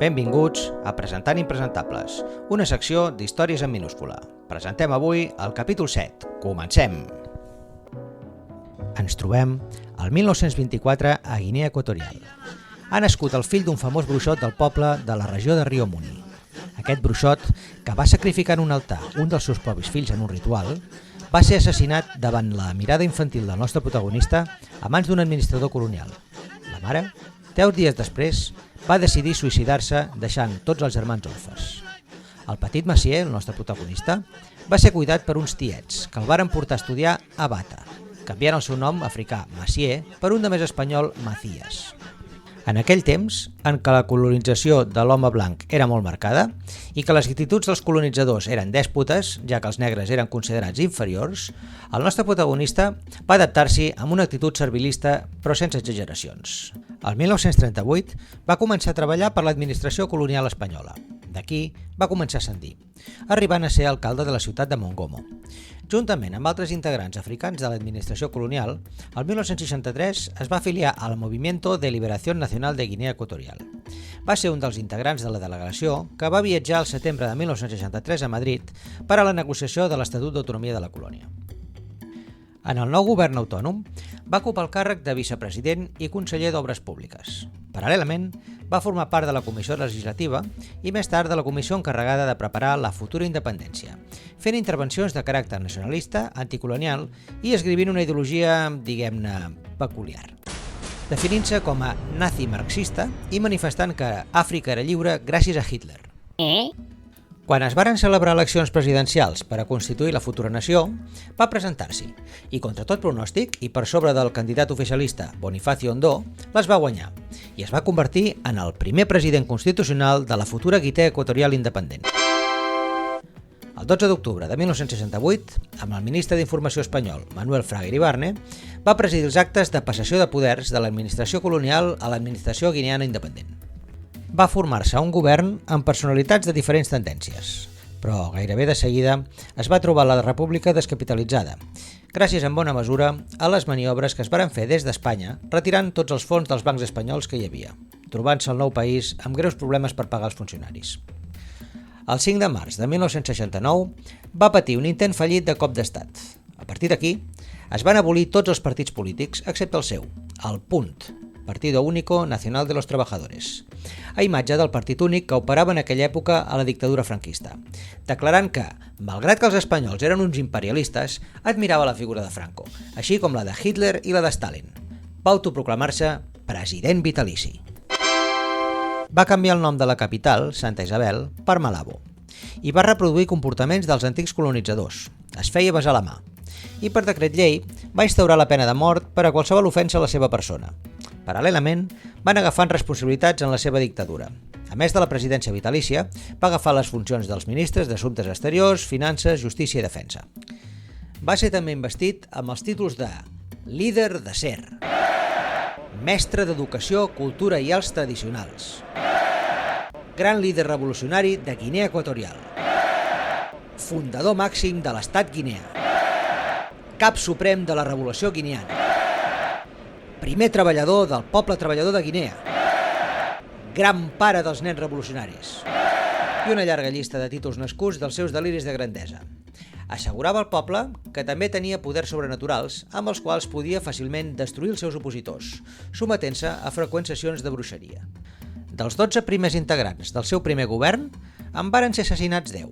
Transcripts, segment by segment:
Benvinguts a Presentant Impresentables, una secció d'històries en minúscula. Presentem avui el capítol 7. Comencem! Ens trobem al 1924 a Guinea Equatorial. Ha nascut el fill d'un famós bruixot del poble de la regió de Rio Muni. Aquest bruixot, que va sacrificar en un altar un dels seus propis fills en un ritual, va ser assassinat davant la mirada infantil del nostre protagonista a mans d'un administrador colonial. La mare, 10 dies després, va decidir suïcidar-se deixant tots els germans orfes. El petit Macier, el nostre protagonista, va ser cuidat per uns tiets que el varen portar a estudiar a Bata, canviant el seu nom africà Macier per un de més espanyol Macías. En aquell temps, en què la colonització de l'home blanc era molt marcada i que les actituds dels colonitzadors eren dèspotes, ja que els negres eren considerats inferiors, el nostre protagonista va adaptar-s'hi amb una actitud servilista però sense exageracions. El 1938 va començar a treballar per l'administració colonial espanyola. D'aquí va començar a ascendir, arribant a ser alcalde de la ciutat de Mongomo. Juntament amb altres integrants africans de l'administració colonial, el 1963 es va afiliar al Movimiento de Liberación Nacional de Guinea Equatorial. Va ser un dels integrants de la delegació que va viatjar al setembre de 1963 a Madrid per a la negociació de l'Estatut d'Autonomia de la Colònia. En el nou govern autònom va ocupar el càrrec de vicepresident i conseller d'Obres Públiques. Paral·lelament, va formar part de la Comissió Legislativa i més tard de la comissió encarregada de preparar la futura independència, fent intervencions de caràcter nacionalista, anticolonial i escrivint una ideologia, diguem-ne, peculiar. Definint-se com a nazi-marxista i manifestant que Àfrica era lliure gràcies a Hitler. Quan es varen celebrar eleccions presidencials per a constituir la futura nació, va presentar-s'hi i, contra tot pronòstic i per sobre del candidat oficialista Bonifacio Ondó, les va guanyar i es va convertir en el primer president constitucional de la futura Guinea Equatorial independent. El 12 d'octubre de 1968, amb el ministre d'Informació espanyol Manuel Fraga Iribarne, va presidir els actes de passació de poders de l'administració colonial a l'administració guineana independent. Va formar-se un govern amb personalitats de diferents tendències, però gairebé de seguida es va trobar la república descapitalitzada, gràcies en bona mesura a les maniobres que es varen fer des d'Espanya retirant tots els fons dels bancs espanyols que hi havia, trobant-se el nou país amb greus problemes per pagar els funcionaris. El 5 de març de 1969 va patir un intent fallit de cop d'estat. A partir d'aquí, es van abolir tots els partits polítics excepte el seu, el PUNT, Partido Único Nacional de los Trabajadores, a imatge del partit únic que operava en aquella època a la dictadura franquista, declarant que, malgrat que els espanyols eren uns imperialistes, admirava la figura de Franco, així com la de Hitler i la de Stalin. Va autoproclamar-se president vitalici. Va canviar el nom de la capital, Santa Isabel, per Malabo, i va reproduir comportaments dels antics colonitzadors. Es feia besar la mà. I per decret llei va instaurar la pena de mort per a qualsevol ofensa a la seva persona. Paral·lelament, van agafant responsabilitats en la seva dictadura. A més de la presidència vitalícia, va agafar les funcions dels ministres d'Assumptes Exteriors, Finances, Justícia i Defensa. Va ser també investit amb els títols de líder de SER, mestre d'Educació, Cultura i Arts Tradicionals, gran líder revolucionari de Guinea Equatorial, fundador màxim de l'Estat guineà, cap suprem de la Revolució guineana, primer treballador del poble treballador de Guinea, gran pare dels nens revolucionaris i una llarga llista de títols nascuts dels seus deliris de grandesa. Assegurava al poble que també tenia poders sobrenaturals amb els quals podia fàcilment destruir els seus opositors, sometent-se a freqüents sessions de bruixeria. Dels 12 primers integrants del seu primer govern, en varen ser assassinats 10,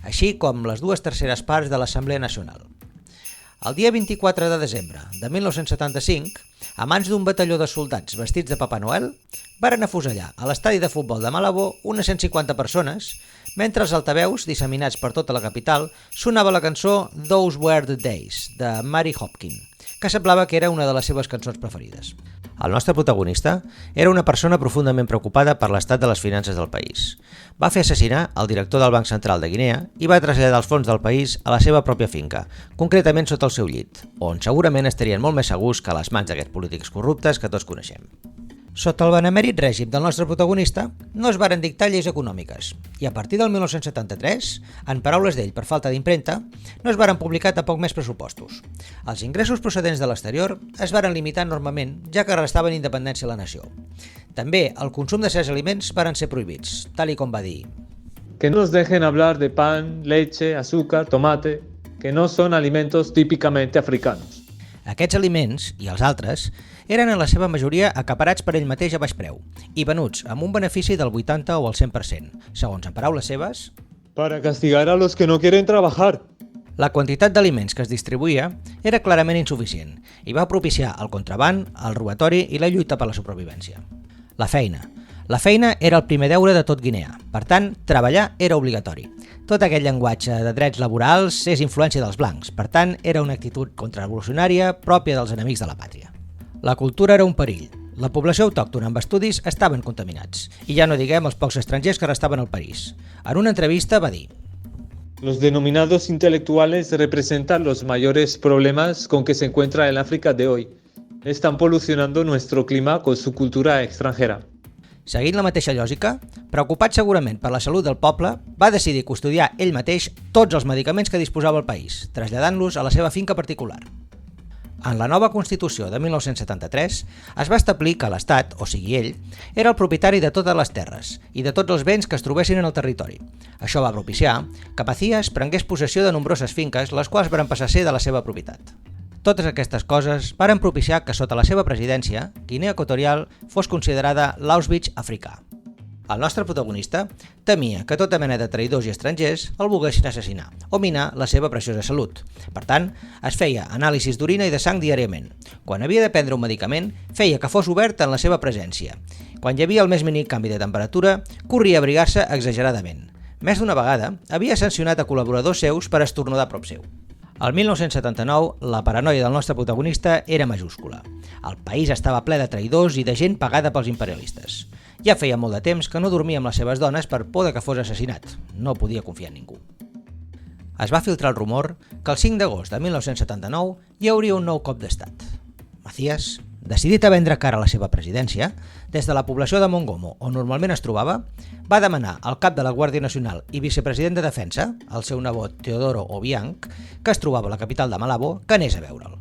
així com les 2/3 parts de l'Assemblea Nacional. El dia 24 de desembre de 1975, a mans d'un batalló de soldats vestits de Papa Noel, varen afusellar a l'estadi de futbol de Malabo unes 150 persones, mentre els altaveus, disseminats per tota la capital, sonava la cançó Those Were the Days, de Mary Hopkin, que semblava que era una de les seves cançons preferides. El nostre protagonista era una persona profundament preocupada per l'estat de les finances del país. Va fer assassinar el director del Banc Central de Guinea i va traslladar els fons del país a la seva pròpia finca, concretament sota el seu llit, on segurament estarien molt més segurs que a les mans d'aquests polítics corruptes que tots coneixem. Sota el benemèrit règim del nostre protagonista, no es varen dictar lleis econòmiques i a partir del 1973, en paraules d'ell per falta d'impremta, no es varen publicar tampoc més pressupostos. Els ingressos procedents de l'exterior es varen limitar enormement, ja que restaven independència a la nació. També el consum de certs aliments varen ser prohibits, tal i com va dir. Que no nos dejen hablar de pan, leche, azúcar, tomate, que no son alimentos típicamente africanos. Aquests aliments, i els altres, eren en la seva majoria acaparats per ell mateix a baix preu i venuts amb un benefici del 80 o el 100%, segons en paraules seves. Para castigar a los que no quieren trabajar. La quantitat d'aliments que es distribuïa era clarament insuficient i va propiciar el contraban, el robatori i la lluita per la supervivència. La feina. La feina era el primer deure de tot Guinea, per tant, treballar era obligatori. Tot aquest llenguatge de drets laborals és influència dels blancs, per tant, era una actitud contrarevolucionària pròpia dels enemics de la pàtria. La cultura era un perill. La població autòctona amb estudis estaven contaminats, i ja no diguem els pocs estrangers que restaven al país. En una entrevista va dir: Los denominados intelectuales representan los mayores problemas con que se encuentra el África de hoy. Están polucionando nuestro clima con su cultura extranjera. Seguint la mateixa lògica, preocupat segurament per la salut del poble, va decidir custodiar ell mateix tots els medicaments que disposava el país, traslladant-los a la seva finca particular. En la nova Constitució de 1973 es va establir que l'Estat, o sigui ell, era el propietari de totes les terres i de tots els béns que es trobessin en el territori. Això va propiciar que Macías prengués possessió de nombroses finques, les quals van passar a ser de la seva propietat. Totes aquestes coses varen propiciar que sota la seva presidència, Guinea Equatorial fos considerada l'Auschwitz africà. El nostre protagonista temia que tota mena de traïdors i estrangers el volguessin assassinar o minar la seva preciosa salut. Per tant, es feia anàlisis d'orina i de sang diàriament. Quan havia de prendre un medicament, feia que fos obert en la seva presència. Quan hi havia el més mínim canvi de temperatura, corria a abrigar-se exageradament. Més d'una vegada, havia sancionat a col·laboradors seus per estornudar a prop seu. Al 1979, la paranoia del nostre protagonista era majúscula. El país estava ple de traïdors i de gent pagada pels imperialistes. Ja feia molt de temps que no dormia amb les seves dones per por de que fos assassinat. No podia confiar en ningú. Es va filtrar el rumor que el 5 d'agost de 1979 hi hauria un nou cop d'estat. Macías, decidit a vendre cara a la seva presidència, des de la població de Mongomo, on normalment es trobava, va demanar al cap de la Guàrdia Nacional i vicepresident de Defensa, el seu nebot Teodoro Obiang, que es trobava a la capital de Malabo, que anés a veure'l.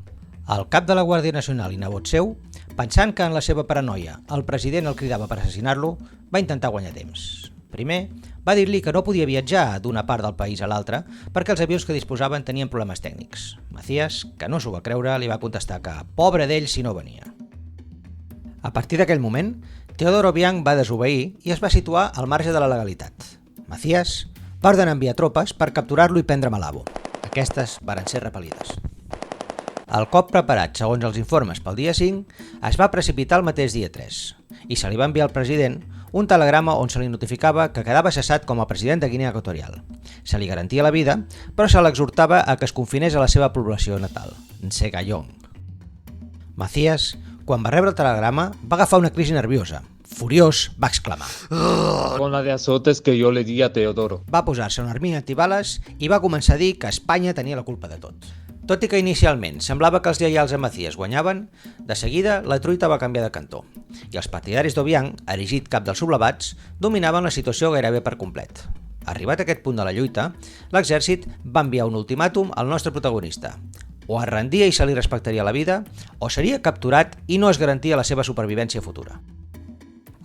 El cap de la Guàrdia Nacional i nebot seu, pensant que en la seva paranoia el president el cridava per assassinar-lo, va intentar guanyar temps. Primer, va dir-li que no podia viatjar d'una part del país a l'altra perquè els avions que disposaven tenien problemes tècnics. Macías, que no s'ho va creure, li va contestar que pobre d'ell si no venia. A partir d'aquell moment, Teodoro Obiang va desobeir i es va situar al marge de la legalitat. Macías va ordenar enviar tropes per capturar-lo i prendre Malabo. Aquestes varen ser repel·lides. El cop preparat, segons els informes, pel dia 5, es va precipitar el mateix dia 3 i se li va enviar al president un telegrama on se li notificava que quedava cessat com a president de Guinea Equatorial. Se li garantia la vida, però se l'exhortava a que es confinés a la seva població natal, Nsegayong. Macías, quan va rebre el telegrama, va agafar una crisi nerviosa. Furiós, va exclamar: Con la de azotes que yo le di a Teodoro. Va posar-se una armilla antibales i va començar a dir que Espanya tenia la culpa de tot. Tot i que inicialment semblava que els lleials a Macías guanyaven, de seguida la truita va canviar de cantó i els partidaris d'Obiang, erigit cap dels sublevats, dominaven la situació gairebé per complet. Arribat a aquest punt de la lluita, l'exèrcit va enviar un ultimàtum al nostre protagonista. O es rendia i se li respectaria la vida, o seria capturat i no es garantia la seva supervivència futura.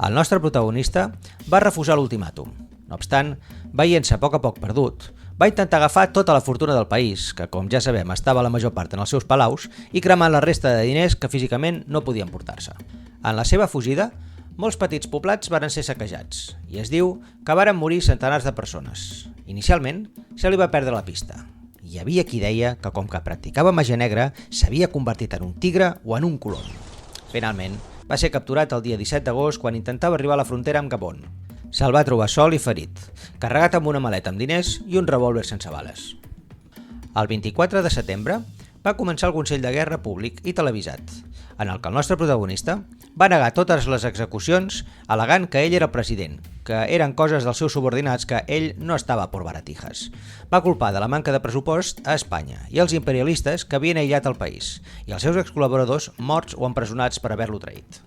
El nostre protagonista va refusar l'ultimàtum. No obstant, veient-se a poc perdut, va intentar agafar tota la fortuna del país, que com ja sabem estava la major part en els seus palaus, i cremant la resta de diners que físicament no podien portar-se. En la seva fugida, molts petits poblats varen ser saquejats, i es diu que varen morir centenars de persones. Inicialment, se li va perdre la pista. Hi havia qui deia que com que practicava màgia negra, s'havia convertit en un tigre o en un colom. Finalment, va ser capturat el dia 17 d'agost quan intentava arribar a la frontera amb Gabon. Se'l va trobar sol i ferit, carregat amb una maleta amb diners i un revòlver sense bales. El 24 de setembre va començar el Consell de Guerra públic i televisat, en el que el nostre protagonista va negar totes les execucions al·legant que ell era el president, que eren coses dels seus subordinats que ell no estava por baratijas. Va culpar de la manca de pressupost a Espanya i els imperialistes que havien aïllat el país i els seus excol·laboradors morts o empresonats per haver-lo traït.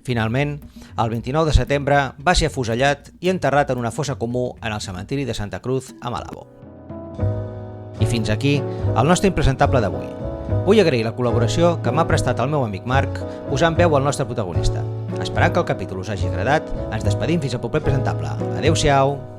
Finalment, el 29 de setembre va ser afusellat i enterrat en una fossa comú en el cementiri de Santa Cruz a Malabo. I fins aquí el nostre impresentable d'avui. Vull agrair la col·laboració que m'ha prestat el meu amic Marc posant veu al nostre protagonista. Esperant que el capítol us hagi agradat, ens despedim fins al proper presentable. Adéu-siau!